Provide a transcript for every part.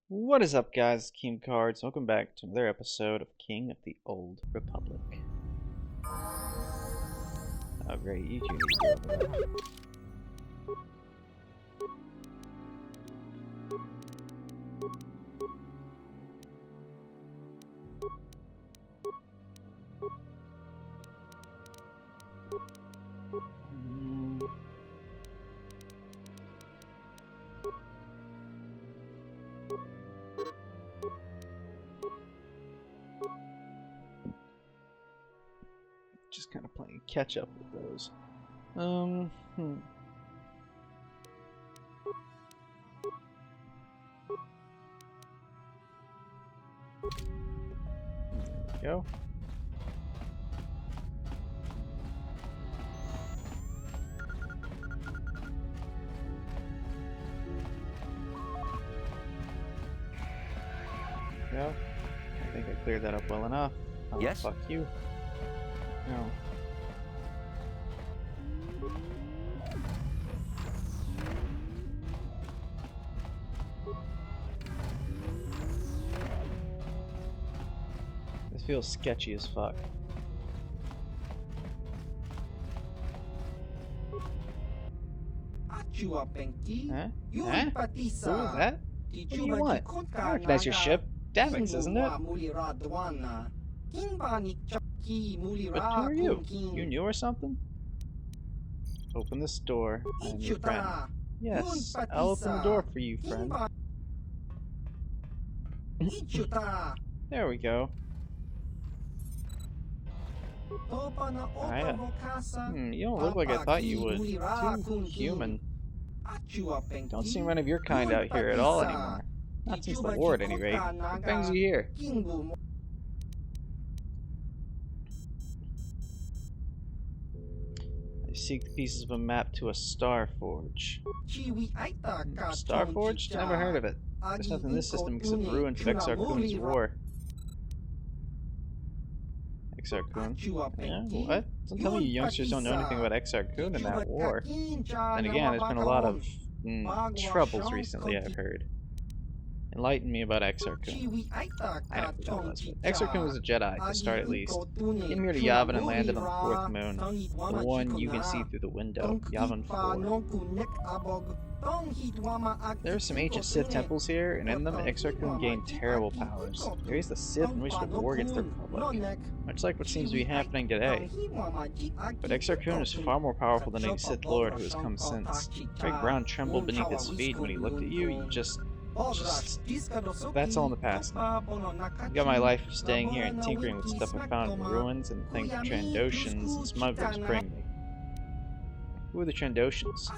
What is up, guys? King Cards. Welcome back to another episode of King of the Old Republic. Oh, great. You two need to go over there. Just kind of playing catch up with those. There we go. Go. I think I cleared that up well enough. Oh, Yes? fuck you. No. This feels sketchy as fuck. Huh? Huh? Who is that? What do you want? I recognize your ship. Davix, isn't it? But who are you? You new or something? Open this door. I am your friend. Yes, I'll open the door for you, friend. There we go. Hiya. You don't look like I thought you would. Too human. Don't see one of your kind out here at all anymore. Not since the war, at any rate. What brings you here? I seek the pieces of a map to a Star Forge. Star Forge? Never heard of it. There's nothing in this system except ruins of Exar Kun's war. Exar Kun? Yeah, what? Don't tell me you youngsters don't know anything about Exar Kun and that war. Then again, there's been a lot of troubles recently, I've heard. Enlighten me about Exar Kun. I know who that was, but Exar Kun was a Jedi, to start at least. Came here to Yavin and landed on the fourth moon. The one you can see through the window, Yavin 4. There are some ancient Sith temples here, and in them, Exar Kun gained terrible powers. He raised the Sith and wished to war against the Republic, much like what seems to be happening today. But Exar Kun is far more powerful than any Sith Lord who has come since. Very ground trembled beneath his feet when he looked at you. That's all in the past now. I've got my life of staying here and tinkering with stuff I found in the ruins and things Trandoshans and smugglers bring me. Who are the Trandoshans?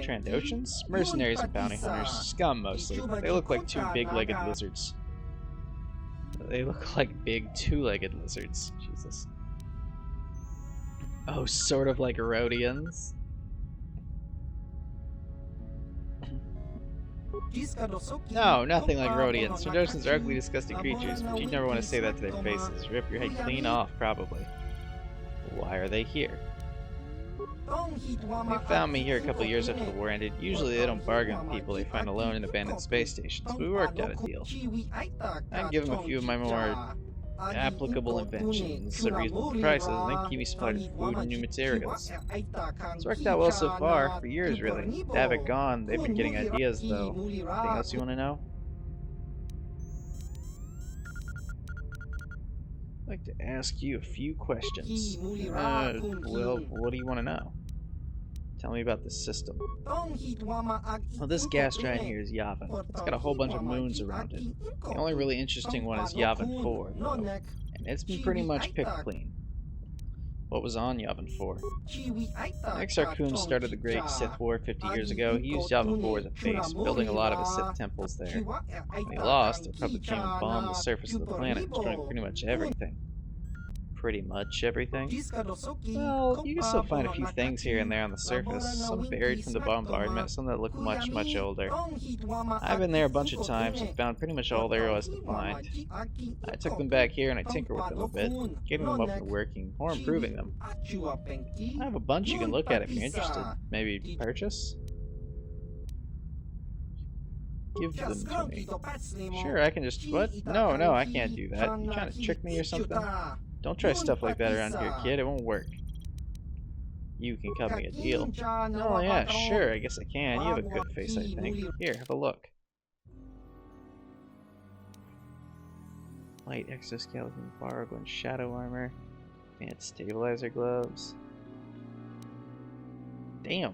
Trandoshans? Mercenaries and bounty hunters. Scum, mostly. They look like two big-legged lizards. They look like big two-legged lizards. Jesus. Oh, sort of like Rhodians? No, nothing like Rhodians. Trandoshans are ugly, disgusting creatures, but you'd never want to say that to their faces. Rip your head clean off, probably. Why are they here? They found me here a couple years after the war ended. Usually they don't bargain with people they find alone in abandoned space stations, but we worked out a deal. I can give them a few of my more applicable inventions at reasonable prices, and then keep me supplied with food and new materials. It's worked out well so far, for years really. Davik gone, they've been getting ideas though. Anything else you want to know? I'd like to ask you a few questions. Well, what do you want to know? Tell me about the system. Well, this gas giant here is Yavin. It's got a whole bunch of moons around it. The only really interesting one is Yavin 4, though, and it's been pretty much picked clean. What was on Yavin 4? Exar Kun started the Great Sith War 50 years ago. He used Yavin 4 as a base, building a lot of his Sith temples there. When he lost, the Republic came and bombed the surface of the planet, destroying pretty much everything. Pretty much everything? Well, you can still find a few things here and there on the surface, some buried from the bombardment, some that look much, much older. I've been there a bunch of times and found pretty much all there was to find. I took them back here and I tinker with them a bit, getting them up and working, or improving them. I have a bunch you can look at if you're interested. Maybe purchase? Give them to me. Sure, I can just... What? No, I can't do that. You trying to trick me or something? Don't try stuff like that around here, kid. It won't work. You can cut me a deal. Oh, yeah, sure. I guess I can. You have a good face, I think. Here, have a look. Light exoskeleton, Bargo and shadow armor. Advanced stabilizer gloves. Damn.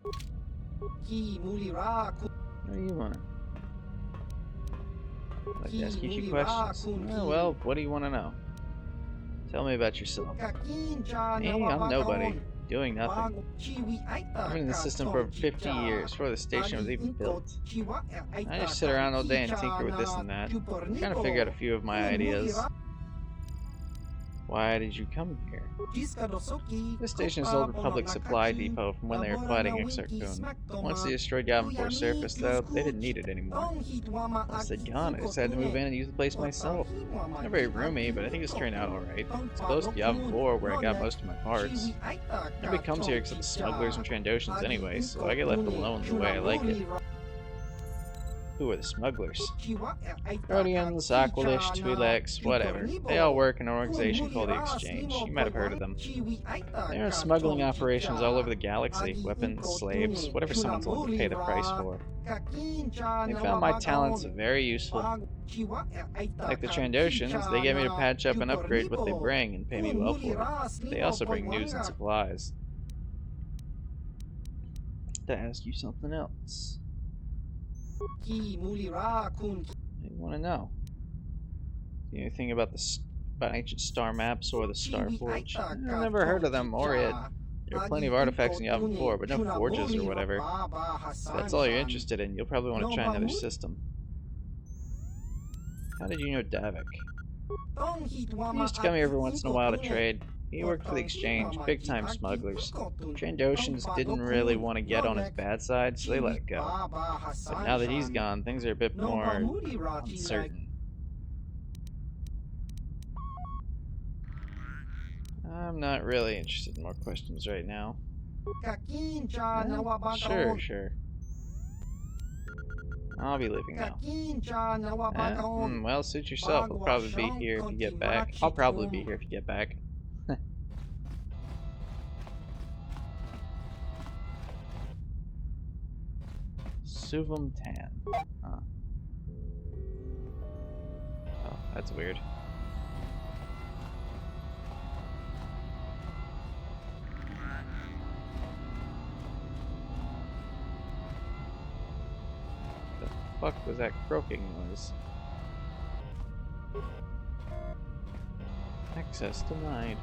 What do you want? I'd like to ask you a few questions. Oh, well, what do you want to know? Tell me about yourself. Me? I'm nobody. Doing nothing. I've been in the system for over 50 years, before the station was even built. I just sit around all day and tinker with this and that, trying to figure out a few of my ideas. Why did you come here? This station is an old Republic supply depot from when they were fighting Exarchun. Once they destroyed Yavin 4 surface, though, they didn't need it anymore. Once they'd gone, I decided to move in and use the place myself. Not very roomy, but I think it's turned out alright. It's close to Yavin 4, where I got most of my parts. Nobody comes here except the smugglers and Trandoshans anyway, so I get left alone the way I like it. Who are the smugglers? Rhodians, Aqualish, Twi'leks, whatever. They all work in an organization called the Exchange. You might have heard of them. They run smuggling operations all over the galaxy. Weapons, slaves, whatever someone's willing to pay the price for. They found my talents very useful. Like the Trandoshans, they get me to patch up and upgrade what they bring and pay me well for it. They also bring news and supplies. To ask you something else. What do you want to know? Anything about about ancient star maps or the Star Forge? I've never heard of them or it. There are plenty of artifacts in Yavin 4, but no forges or whatever. If that's all you're interested in, you'll probably want to try another system. How did you know Davik? He used to come here every once in a while to trade. He worked for the Exchange, big-time smugglers. Trandoshans didn't really want to get on his bad side, so they let it go. But now that he's gone, things are a bit more uncertain. I'm not really interested in more questions right now. Sure. I'll be leaving now. Well, suit yourself. I'll probably be here if you get back. I'll probably be here if you get back. Suvam Tan. Huh. Oh, that's weird. The fuck was that croaking noise? Access denied.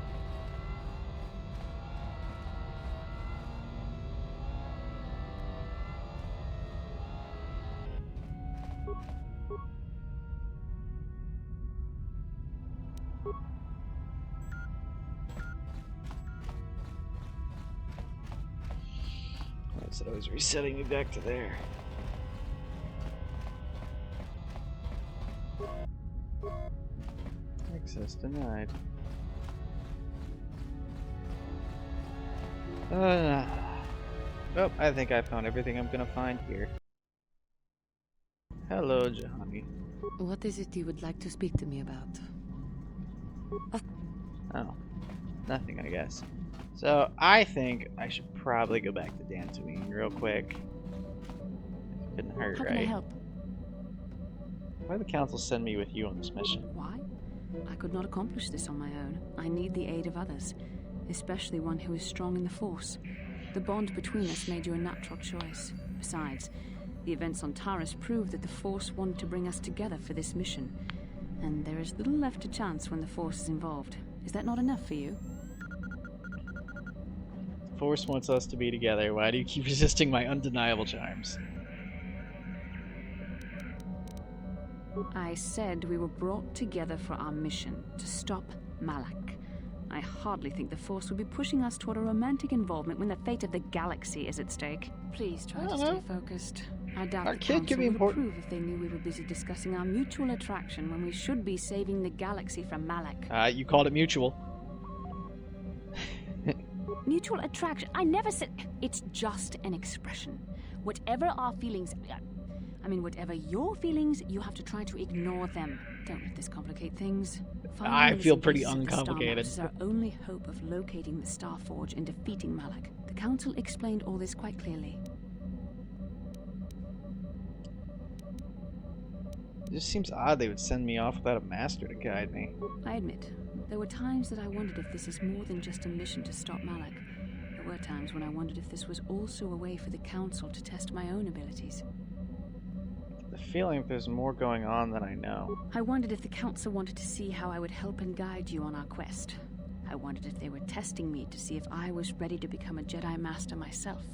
So it was resetting me back to there. Access denied. Oh, I think I found everything I'm gonna find here. Hello, Juhani. What is it you would like to speak to me about? Oh, nothing, I guess. So, I think I should probably go back to Dantooine real quick. Couldn't hurt, How right? can I help? Why did the Council send me with you on this mission? Why? I could not accomplish this on my own. I need the aid of others, especially one who is strong in the Force. The bond between us made you a natural choice. Besides, the events on Taris prove that the Force wanted to bring us together for this mission. And there is little left to chance when the Force is involved. Is that not enough for you? The Force wants us to be together. Why do you keep resisting my undeniable charms? I said we were brought together for our mission, to stop Malak. I hardly think the Force would be pushing us toward a romantic involvement when the fate of the galaxy is at stake. Please try to stay focused. I doubt the Council would approve if they knew we were busy discussing our mutual attraction when we should be saving the galaxy from Malak. You called it mutual. Mutual attraction. I never said... It's just an expression. Whatever our feelings... whatever your feelings, you have to try to ignore them. Don't let this complicate things. I feel pretty uncomplicated. Is our only hope of locating the Starforge and defeating Malak. The Council explained all this quite clearly. It just seems odd they would send me off without a master to guide me. I admit, there were times that I wondered if this is more than just a mission to stop Malak. There were times when I wondered if this was also a way for the Council to test my own abilities. The feeling there's more going on than I know. I wondered if the Council wanted to see how I would help and guide you on our quest. I wondered if they were testing me to see if I was ready to become a Jedi Master myself.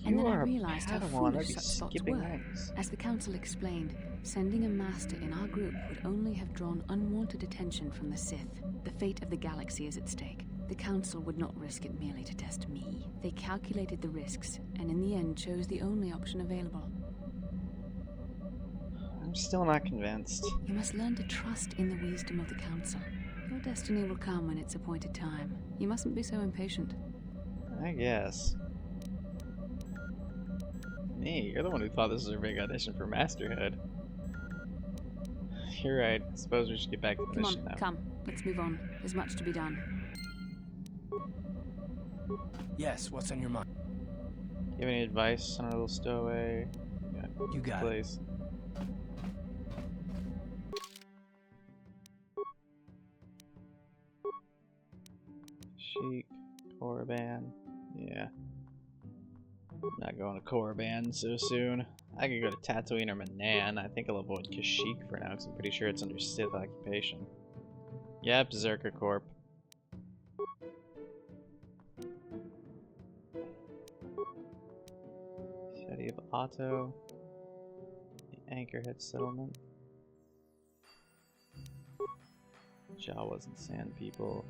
And then I realized how foolish such thoughts were. As the Council explained, sending a Master in our group would only have drawn unwanted attention from the Sith. The fate of the galaxy is at stake. The Council would not risk it merely to test me. They calculated the risks, and in the end chose the only option available. I'm still not convinced. You must learn to trust in the wisdom of the Council. Your destiny will come when it's appointed time. You mustn't be so impatient. I guess. Me, you're the one who thought this was a big audition for Masterhood. You're right. I suppose we should get back to the mission now. Come. Let's move on. There's much to be done. Yes, what's on your mind? You have any advice on our little stowaway? Yeah, you got it. Sheik, Korriban. Yeah. Not going to Korriban so soon. I could go to Tatooine or Manaan. I think I'll avoid Kashyyyk for now because I'm pretty sure it's under Sith occupation. Yep, Zerker Corp. City of Otto. The Anchorhead Settlement. Jawas and Sand People.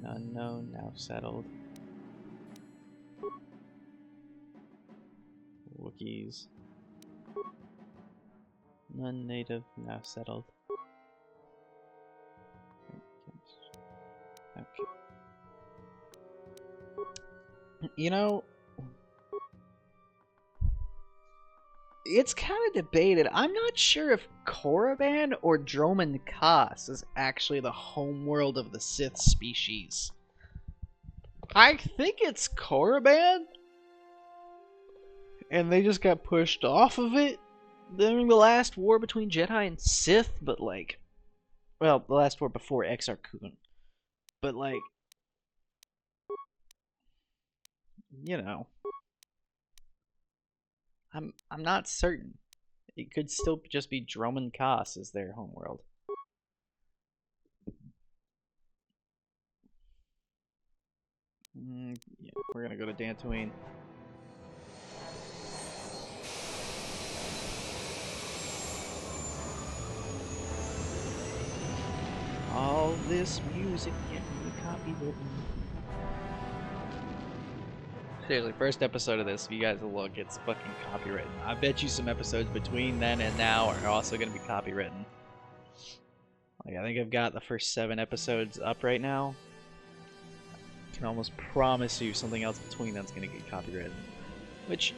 An unknown, now settled. Wookiees. Non-native, now settled. Okay. You know, it's kind of debated. I'm not sure if Korriban or Dromund Kaas is actually the homeworld of the Sith species. I think it's Korriban, and they just got pushed off of it during the last war between Jedi and Sith, but like, well, the last war before Exar Kun. But like, you know, I'm not certain. It could still just be Dromund Kaas as their homeworld. Yeah, we're gonna go to Dantooine. All this music can be copywritten. Seriously, first episode of this, if you guys will look, it's fucking copywritten. I bet you some episodes between then and now are also going to be copywritten. Like, I think I've got the first 7 episodes up right now. I can almost promise you something else between that's going to get copywritten. Which,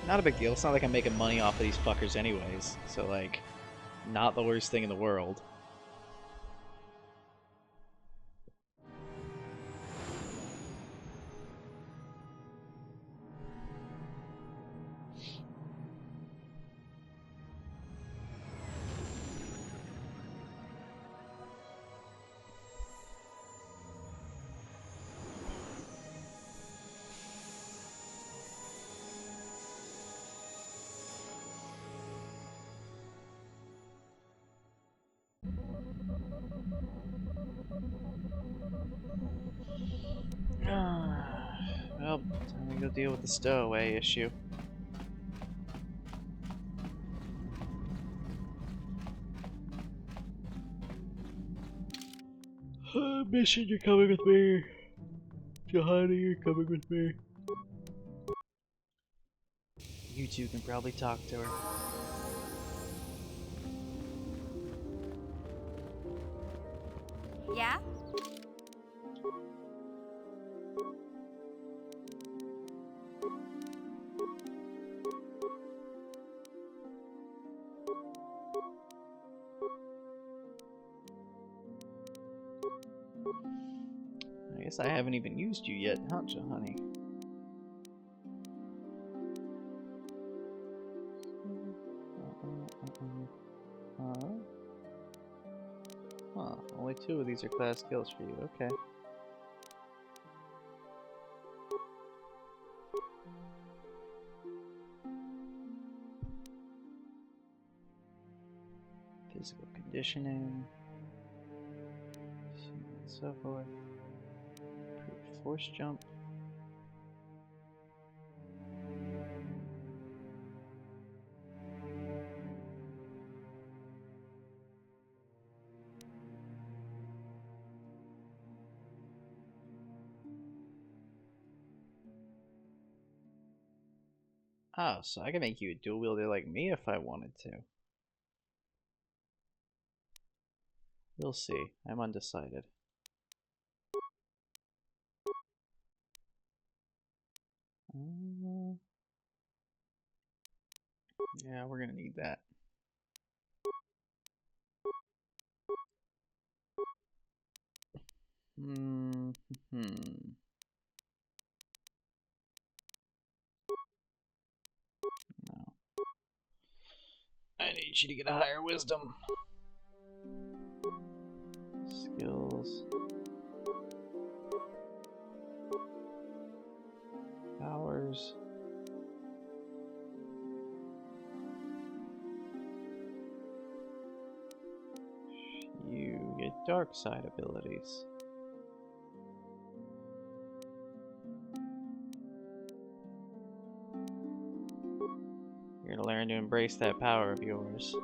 not a big deal. It's not like I'm making money off of these fuckers anyways. So, like, not the worst thing in the world. Well, time to go deal with the stowaway issue. Mission, you're coming with me. Juhani, you're coming with me. You two can probably talk to her. Yeah? guess I haven't even used you yet, huh, honey? Huh, only 2 of these are class skills for you, okay. Physical conditioning, so on and so forth. Improved force jump. Oh, so I can make you a dual wielder like me if I wanted to. We'll see. I'm undecided. Yeah, we're gonna need that. No. I need you to get a higher wisdom. Skills. Powers. You get dark side abilities. You're gonna learn to embrace that power of yours.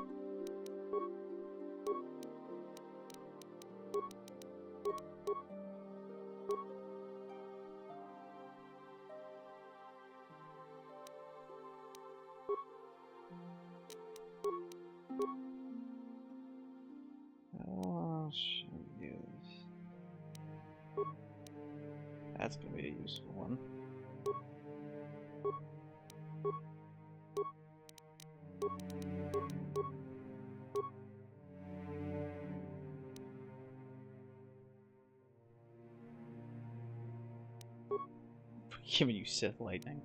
Oh, I'll show you this. That's gonna be a useful one. Giving you Sith lightning.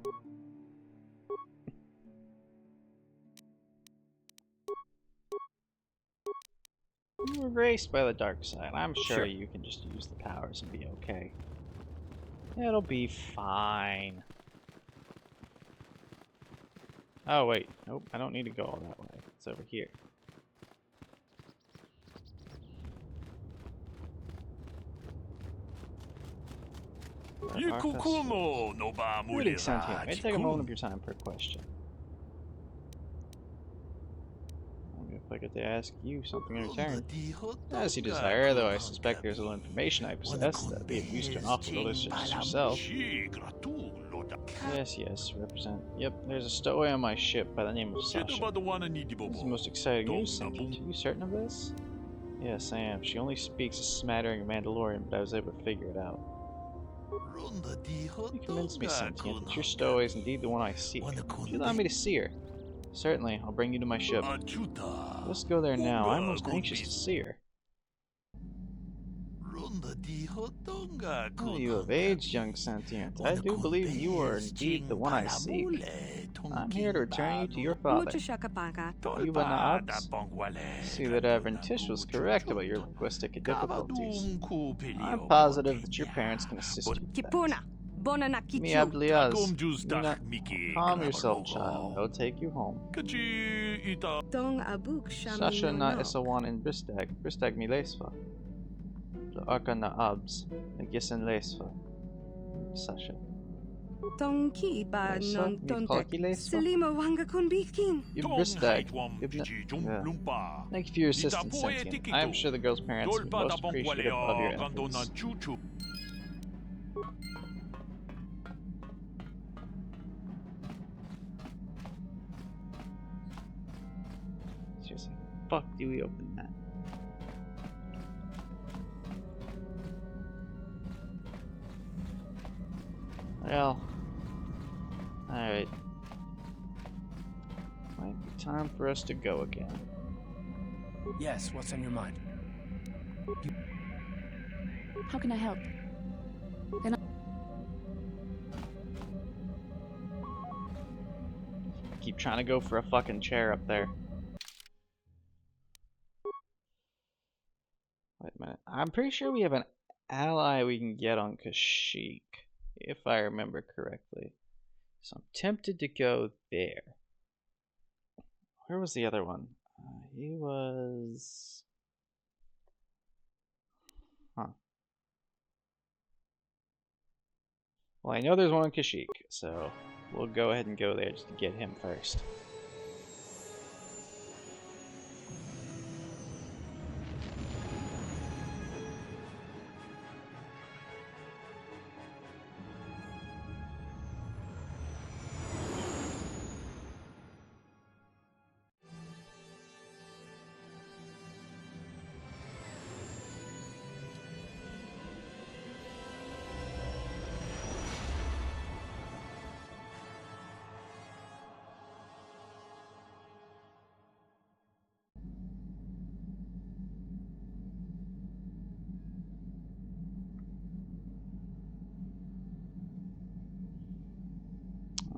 You were graced by the dark side. I'm sure you can just use the powers and be okay. It'll be fine. Oh wait, nope, I don't need to go all that way. It's over here. Greetings, Sentient. May I take a moment of your time per question? If I get to ask you something in return. As you desire, though I suspect there's a little information I possess that'd be of use to an awful village such as yourself. Yes, represent. Yep, there's a stowaway on my ship by the name of Sasha. This is the most exciting news, Sentient. Are you certain of this? Yes, I am. She only speaks a smattering of Mandalorian, but I was able to figure it out. You convinced me, Sentient, that your stowaway is indeed the one I seek. Would you allow me to see her? Certainly, I'll bring you to my ship. Let's go there now. I'm most anxious to see her. Oh, you have aged, young Sentient. I do believe you are indeed the one I seek. I'm here to return you to your father. Yuba Naabs. See that Reverend Tish was correct about your linguistic difficulties. I'm positive that your parents can assist you with that. Mi Abliaz. Calm yourself, child. I'll take you home. Sasha na Isawan in Bristag. Bristag mi Lesva. Arka na Abs. Nagisan Lesva. Sasha. Bristag. Thank you for your assistance, Sentient. I am sure the girl's parents will be most appreciative of your efforts. Seriously, fuck do we open that? Well, alright. Might be time for us to go again. Yes, what's on your mind? How can I help? Then Keep trying to go for a fucking chair up there. Wait a minute. I'm pretty sure we have an ally we can get on Kashyyyk, if I remember correctly. So I'm tempted to go there. Where was the other one? He was... Huh. Well, I know there's one on Kashyyyk, so we'll go ahead and go there just to get him first.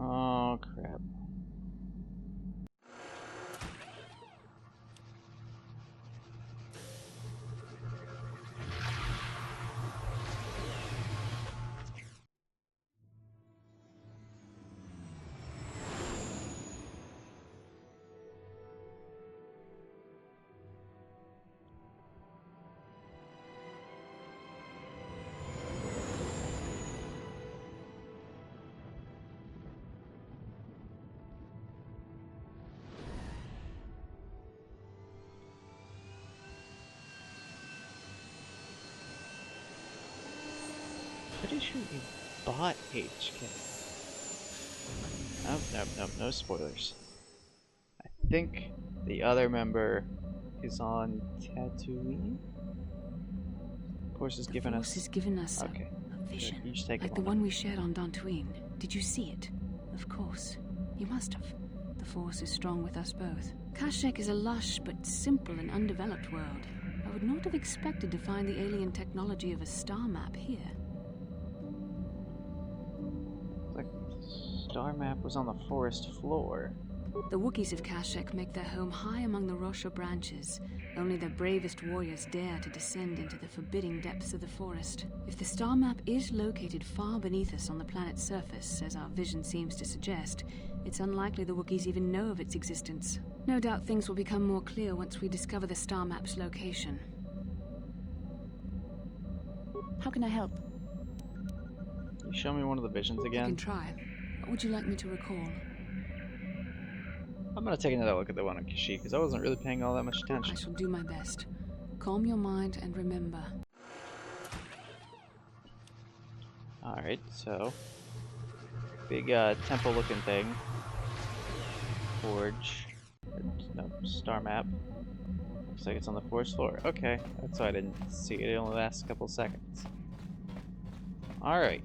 Oh, crap. Pretty sure we bought HK. Nope, no spoilers. I think the other member is on Tatooine? Force has given us... Force has given us okay. a vision, You just take like the one we shared on Dantooine. Did you see it? Of course. You must have. The Force is strong with us both. Kashyyyk is a lush but simple and undeveloped world. I would not have expected to find the alien technology of a star map here. Star map was on the forest floor. The Wookiees of Kashyyyk make their home high among the Rosha branches. Only their bravest warriors dare to descend into the forbidding depths of the forest. If the star map is located far beneath us on the planet's surface, as our vision seems to suggest, it's unlikely the Wookiees even know of its existence. No doubt things will become more clear once we discover the star map's location. How can I help? Can you show me one of the visions I again? can try. What would you like me to recall? I'm gonna take another look at the one on Kashyyyk, because I wasn't really paying all that much attention. I shall do my best. Calm your mind and remember. Alright, so... big temple-looking thing. Forge. No, star map. Looks like it's on the forest floor. Okay, that's why I didn't see it. It only lasts a couple seconds. Alright.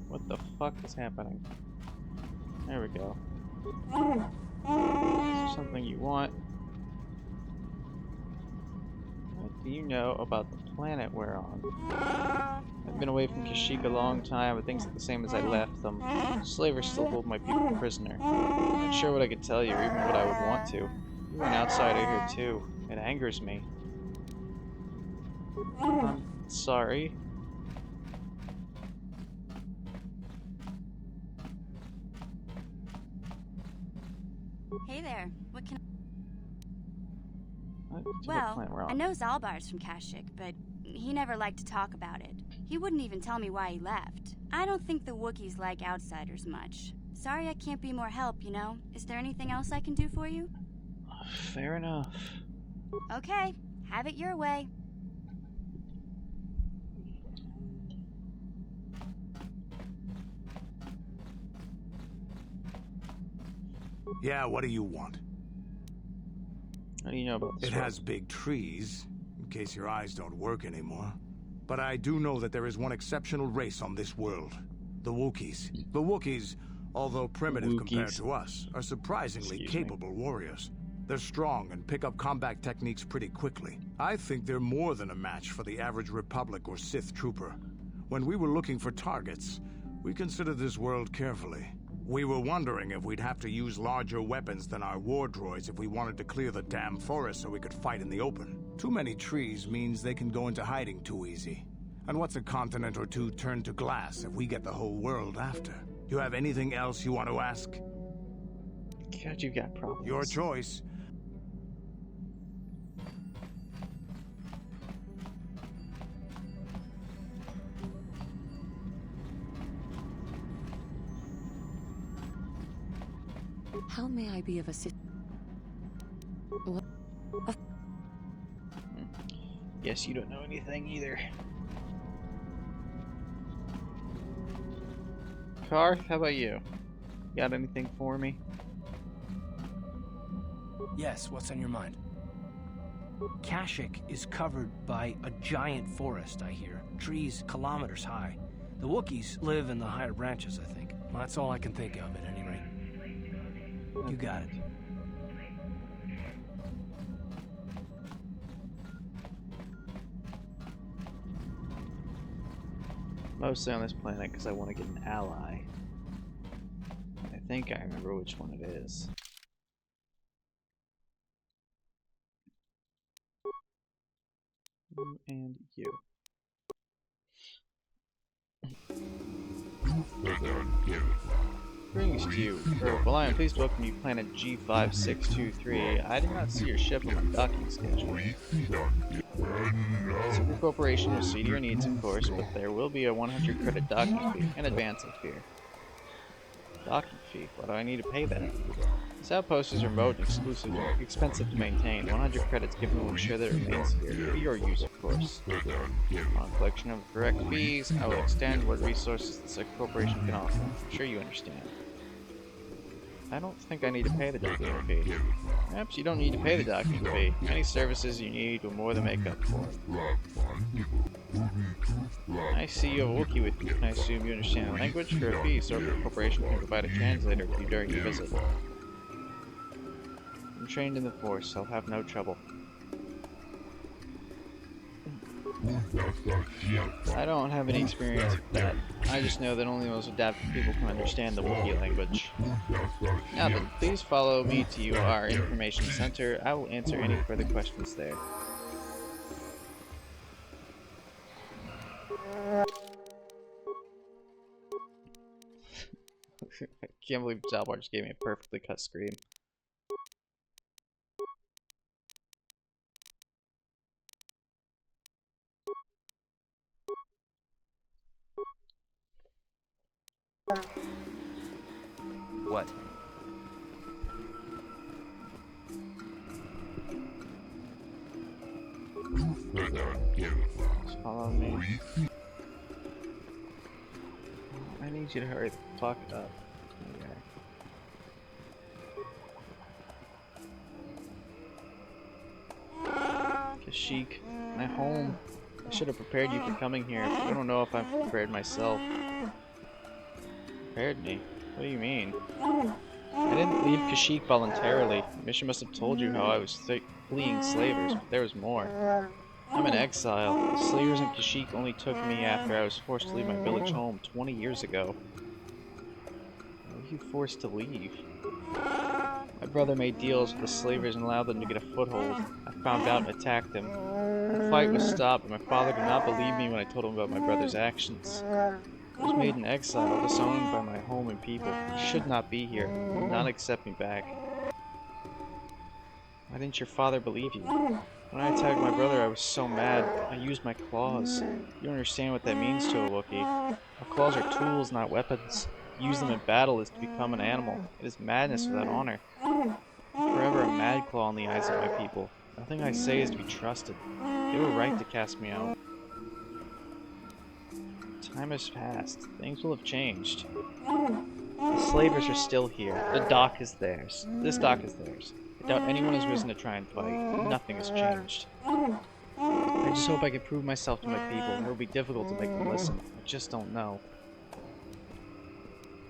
What the fuck is happening? There we go. Is there something you want? What do you know about the planet we're on? I've been away from Kashyyyk a long time, but things are the same as I left them. Slavers still hold my people prisoner. I'm not sure what I could tell you, or even what I would want to. You're an outsider here too. It angers me. I'm sorry. Hey there, what can Well, I know Zalbar's from Kashyyyk, but he never liked to talk about it. He wouldn't even tell me why he left. I don't think the Wookiees like outsiders much. Sorry I can't be more help, you know? Is there anything else I can do for you? Fair enough. Okay, have it your way. Yeah, what do you want? What do you know about this It world? has big trees, in case your eyes don't work anymore. But I do know that there is one exceptional race on this world. The Wookiees. The Wookiees, although primitive compared to us, are surprisingly capable warriors. They're strong and pick up combat techniques pretty quickly. I think they're more than a match for the average Republic or Sith trooper. When we were looking for targets, we considered this world carefully. We were wondering if we'd have to use larger weapons than our war droids if we wanted to clear the damn forest so we could fight in the open. Too many trees means they can go into hiding too easy. And what's a continent or two turned to glass if we get the whole world after? You have anything else you want to ask? God, you've got problems. Your choice. How may I be of assistance? What? Guess you don't know anything either. Karth, how about you? Got anything for me? Yes, what's on your mind? Kashyyyk is covered by a giant forest, I hear. Trees kilometers high. The Wookiees live in the higher branches, I think. Well, that's all I can think of, at any rate. You got it. Mostly on this planet because I want to get an ally. I think I remember which one it is. You and you. Greetings to you. Well, I am pleased to welcome you planet G5623. I did not see your ship on the docking schedule. Super Corporation will see to your needs, of course, but there will be a 100 credit docking fee in advance, I fear. Docking fee? Why do I need to pay that? This outpost is remote and expensive to maintain. 100 credits given will ensure that it remains here, for your use, of course. On collection of correct fees, I will extend what resources the Super Corporation can offer. I'm sure you understand. I don't think I need to pay the docking fee. Perhaps you don't need to pay the docking fee. Any services you need will more than make up for it. I see you have a Wookiee with you. I assume you understand the language. For a fee, Super Corporation can provide a translator with you during your visit. I'm trained in the Force, so I'll have no trouble. I don't have any experience with that. I just know that only the most adapted people can understand the Wookiee language. Now then, please follow me to our information center. I will answer any further questions there. I can't believe Zaalbar just gave me a perfectly cut scream. What? Just follow me. I need you to hurry the fuck up. Okay. Kashyyyk, my home. I should have prepared you for coming here. I don't know if I've prepared myself. Prepared me? What do you mean? I didn't leave Kashyyyk voluntarily. The mission must have told you how I was fleeing slavers, but there was more. I'm in exile. The slavers in Kashyyyk only took me after I was forced to leave my village home 20 years ago. Why were you forced to leave? My brother made deals with the slavers and allowed them to get a foothold. I found out and attacked them. The fight was stopped, but my father did not believe me when I told him about my brother's actions. I was made in exile, disowned by my home and people. I should not be here. He would not accept me back. Why didn't your father believe you? When I attacked my brother, I was so mad. I used my claws. You don't understand what that means to a Wookiee. Our claws are tools, not weapons. To use them in battle is to become an animal. It is madness without honor. I'm forever a mad claw in the eyes of my people. Nothing I say is to be trusted. They were right to cast me out. Time has passed. Things will have changed. The slavers are still here. The dock is theirs. This dock is theirs. I doubt anyone has risen to try and fight. Nothing has changed. I just hope I can prove myself to my people. It will be difficult to make them listen. I just don't know.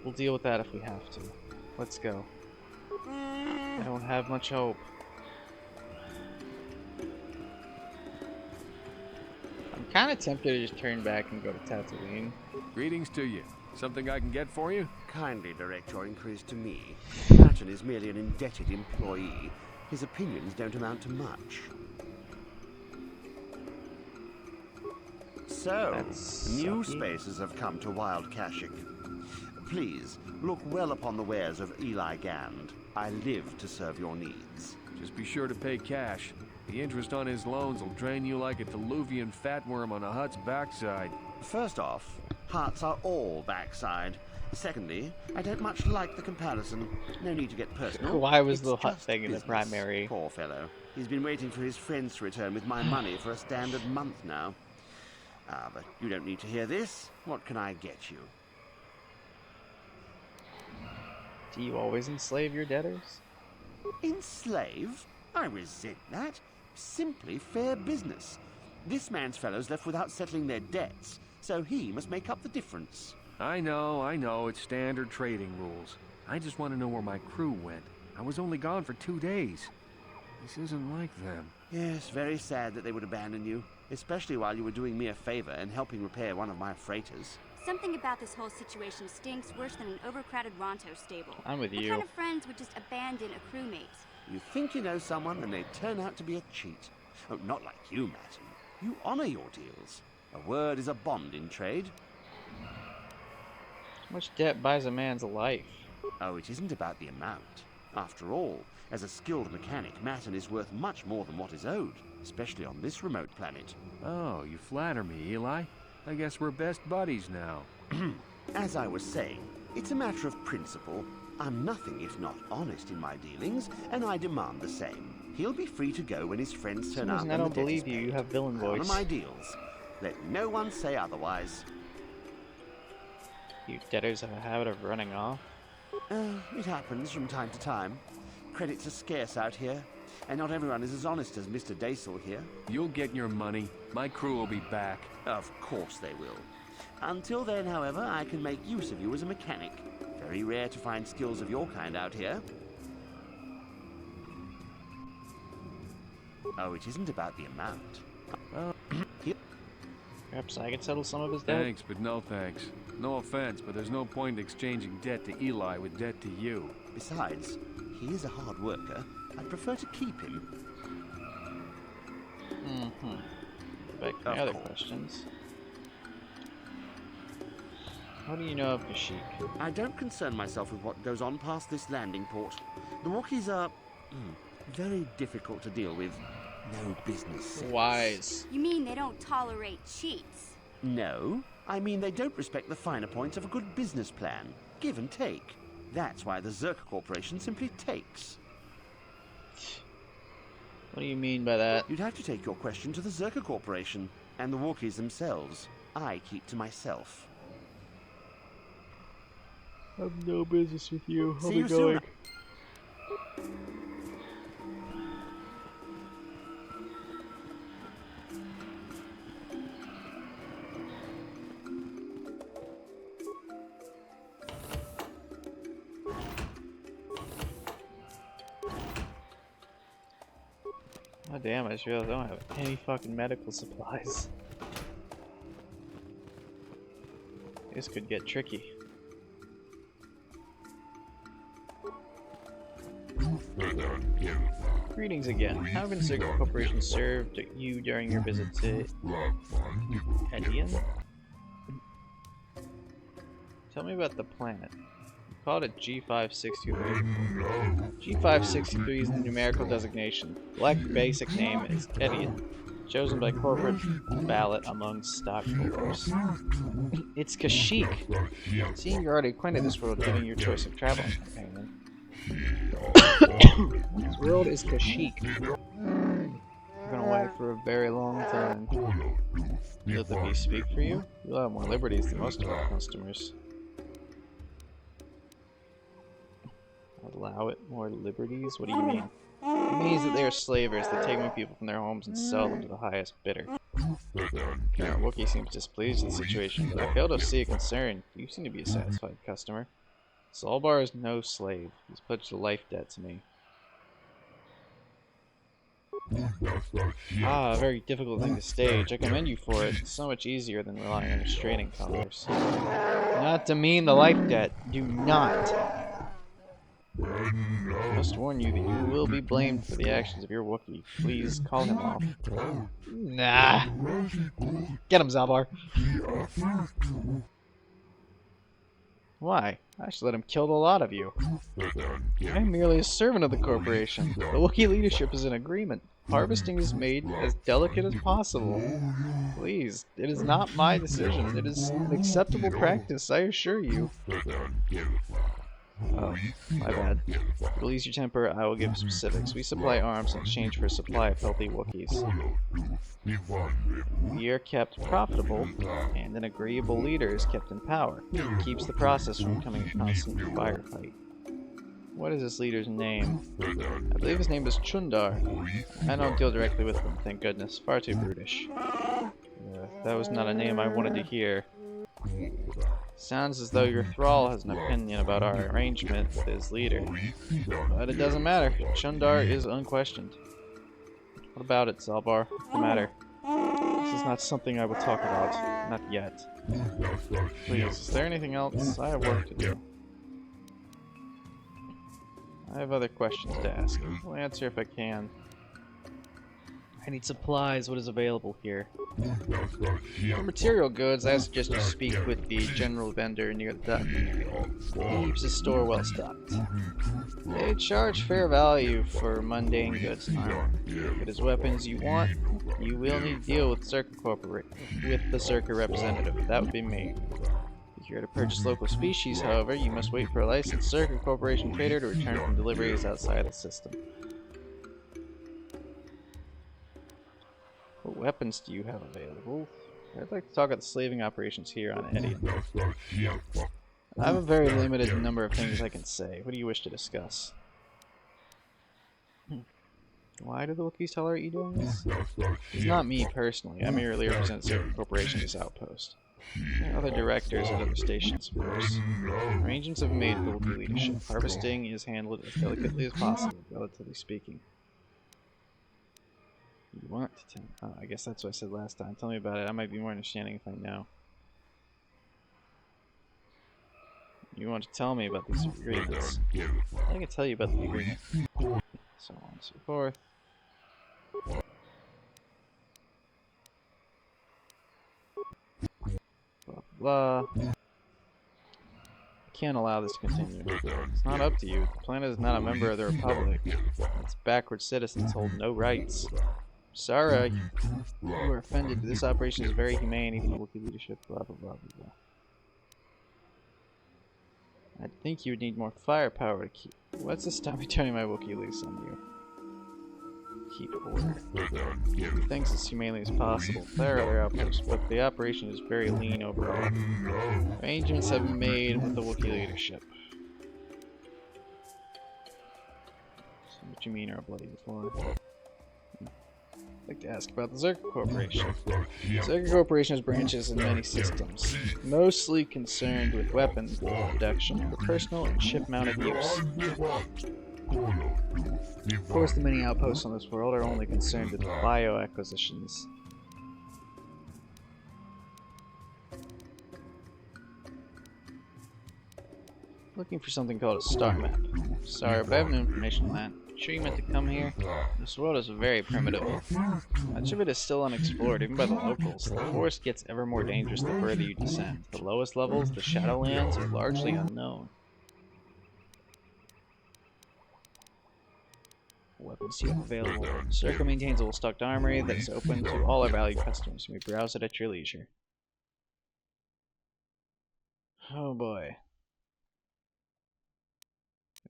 We'll deal with that if we have to. Let's go. I don't have much hope. Kind of tempted to just turn back and go to Tatooine. Greetings to you. Something I can get for you? Kindly direct your inquiries to me. Patton is merely an indebted employee. His opinions don't amount to much. So, That's new sucky. spaces have come to Wild Kashyyyk. Please, look well upon the wares of Eli Gand. I live to serve your needs. Just be sure to pay cash. The interest on his loans will drain you like a diluvian fatworm on a hut's backside. First off, hearts are all backside. Secondly, I don't much like the comparison. No need to get personal. Why was It's the hut just thing in the business. primary? Poor fellow. He's been waiting for his friends to return with my money for a standard month now. Ah, but you don't need to hear this. What can I get you? Do you always enslave your debtors? Enslave? I resent that. Simply fair business. This man's fellows left without settling their debts, so he must make up the difference. I know, it's standard trading rules. I just want to know where my crew went. I was only gone for 2 days. This isn't like them. Yes, very sad that they would abandon you, especially while you were doing me a favor and helping repair one of my freighters. Something about this whole situation stinks worse than an overcrowded Ronto stable. I'm with What you. kind of friends would just abandon a crewmate? You think you know someone and they turn out to be a cheat. Oh, not like you, Matton. You honor your deals. A word is a bond in trade. How much debt buys a man's life? Oh, it isn't about the amount. After all, as a skilled mechanic, Matton is worth much more than what is owed, especially on this remote planet. Oh, you flatter me, Eli. I guess we're best buddies now. As I was saying, it's a matter of principle. I'm nothing if not honest in my dealings, and I demand the same. He'll be free to go when his friends For turn some up reason, I and the don't debt believe is you. You paid. have villain I honor voice. my deals. Let no one say otherwise. You debtors have a habit of running off. It happens from time to time. Credits are scarce out here, and not everyone is as honest as Mr. Daisel here. You'll get your money. My crew will be back. Of course they will. Until then, however, I can make use of you as a mechanic. Very rare to find skills of your kind out here. Oh, it isn't about the amount. Perhaps I could settle some of his debt. Thanks, but no thanks. No offense, but there's no point exchanging debt to Eli with debt to you. Besides, he is a hard worker. I'd prefer to keep him. But Of my other course. questions. What do you know of Kashyyyk? I don't concern myself with what goes on past this landing port. The Wookiees are very difficult to deal with. No business sense. Wise. You mean they don't tolerate cheats? No, I mean they don't respect the finer points of a good business plan. Give and take. That's why the Zerka Corporation simply takes. What do you mean by that? You'd have to take your question to the Zerka Corporation and the Wookiees themselves. I keep to myself. I have no business with you. See you soon. Oh damn, I just realized I don't have any fucking medical supplies. This could get tricky. Greetings again. How can Zerka Corporation serve you during your visit to Edian? Tell me about the planet. You call it G563. G563 is the numerical designation. The galactic basic name is Edian, chosen by corporate ballot among stockholders. It's Kashyyyk. Seeing you're already acquainted with this world, giving your choice of travel companion. This world is Kashyyyk. I've been away for a very long time. Let the beast speak for you? You'll have more liberties than most of our customers. Allow it more liberties? What do you mean? It means that they are slavers that take away people from their homes and sell them to the highest bidder. Wookiee seems displeased with the situation, but I fail to see a concern. You seem to be a satisfied customer. Zalbar is no slave. He's pledged a life debt to me. Ah, a very difficult thing to stage. I commend you for it. It's so much easier than relying on restraining colors. Not demean the life debt. Do not. I must warn you that you will be blamed for the actions of your Wookiee. Please call him off. Nah. Get him, Zaalbar. Why? I should let him kill the lot of you. I'm merely a servant of the corporation. The Wookiee leadership is in agreement. Harvesting is made as delicate as possible. Please, it is not my decision. It is an acceptable practice, I assure you. Oh, my bad. To ease your temper, I will give specifics. We supply arms in exchange for a supply of healthy Wookiees. We are kept profitable, and an agreeable leader is kept in power. It keeps the process from becoming a constant firefight. What is this leader's name? I believe his name is Chundar. I don't deal directly with him, thank goodness. Far too brutish. That was not a name I wanted to hear. Sounds as though your thrall has an opinion about our arrangement with his leader. But it doesn't matter. Chundar is unquestioned. What about it, Zaalbar? What's the matter? This is not something I will talk about. Not yet. Please, is there anything else? I have work to do. I have other questions to ask. I'll answer if I can. I need supplies. What is available here? For material goods, I suggest you speak with the general vendor near the dock. He keeps his store well stocked. They charge fair value for mundane goods and armor. If it is weapons you want, you will need to deal with the Czerka representative. That would be me. If you are to purchase local species, however, you must wait for a licensed Czerka Corporation trader to return from deliveries outside the system. What weapons do you have available? I'd like to talk about the slaving operations here on Edion. I have a very limited number of things I can say. What do you wish to discuss? Why do the Wookiees tolerate you doing this? It's not me personally. I merely represent Czerka Corporation as outpost. There are other directors at other stations, of course. Arrangements have been made with the Wookiee leadership. Harvesting is handled as delicately as possible, relatively speaking. You want to tell me? Oh, I guess that's what I said last time. Tell me about it. I might be more understanding if I know. You want to tell me about these agreements. I can tell you about the agreement. So on and so forth. Blah, blah, blah. I can't allow this to continue. It's not up to you. The planet is not a member of the Republic. Its backward citizens hold no rights. Sorry, you are offended. This operation is very humane, even the Wookiee leadership, blah blah blah blah blah. I think you would need more firepower to keep. What's to stop me turning my Wookiee loose on you? Keep order. He thinks as humanely as possible. There are other outposts, but the operation is very lean overall. Arrangements have been made with the Wookiee leadership. So what you mean are bloody before? I'd like to ask about the Czerka Corporation. The Czerka Corporation has branches in many systems, mostly concerned with weapon production for personal and ship-mounted use. Of course, the many outposts on this world are only concerned with bio-acquisitions. Looking for something called a star map. Sorry, but I have no information on that. Sure you meant to come here? This world is very primitive. Much of it is still unexplored, even by the locals. The forest gets ever more dangerous the further you descend. The lowest levels, the Shadowlands, are largely unknown. What weapons do you have available? Czerka maintains a well-stocked armory that is open to all our valued customers. You may browse it at your leisure. Oh boy.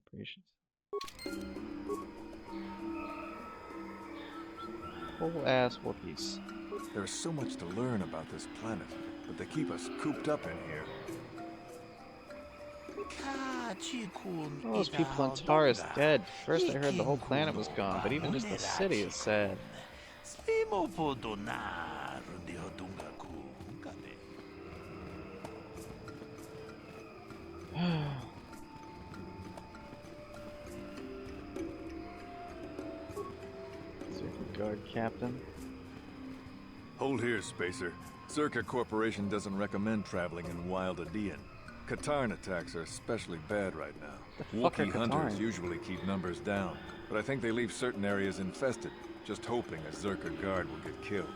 Operations. Whole ass Wookiees. There's so much to learn about this planet, but they keep us cooped up in here. All those people on Tar is dead. First I heard the whole planet was gone, but even just the city is sad. Guard captain. Hold here, Spacer. Zerka Corporation doesn't recommend traveling in Wild Adean. Katarn attacks are especially bad right now. The fuck are Wookiee hunters Katarn? usually keep numbers down, but I think they leave certain areas infested, just hoping a Zerka guard will get killed.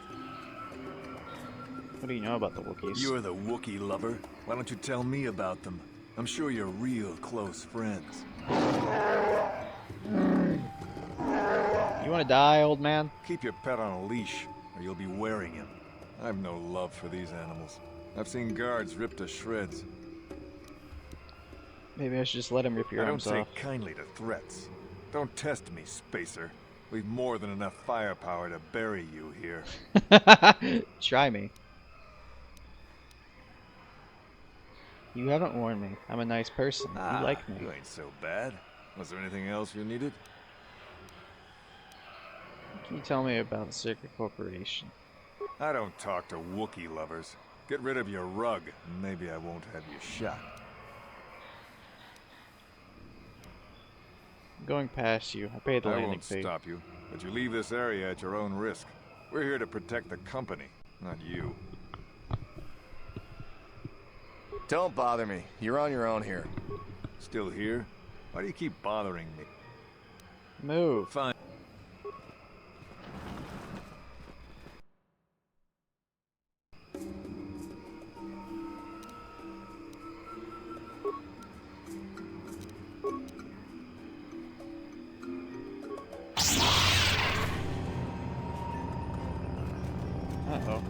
What do you know about the Wookiees? You're the Wookiee lover. Why don't you tell me about them? I'm sure you're real close friends. You want to die, old man? Keep your pet on a leash, or you'll be wearing him. I've no love for these animals. I've seen guards ripped to shreds. Maybe I should just let him rip your I don't arms take kindly to threats. Don't test me, Spacer. We've more than enough firepower to bury you here. off. Try me. You haven't warned me. I'm a nice person. You like me. You ain't so bad. Was there anything else you needed? Can you tell me about the Zerka Corporation? I don't talk to Wookiee lovers. Get rid of your rug, and maybe I won't have you shot. I'm going past you. I paid the I landing won't fee. stop you, but you leave this area at your own risk. We're here to protect the company, not you. Don't bother me. You're on your own here. Still here? Why do you keep bothering me? Move. Fine. Uh-oh.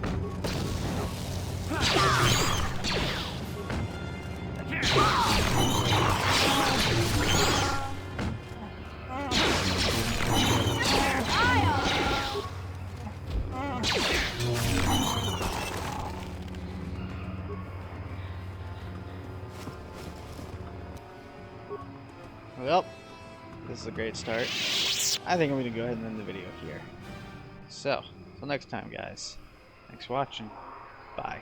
Well, this is a great start. I think I'm going to go ahead and end the video here. So, until next time, guys. Thanks for watching. Bye.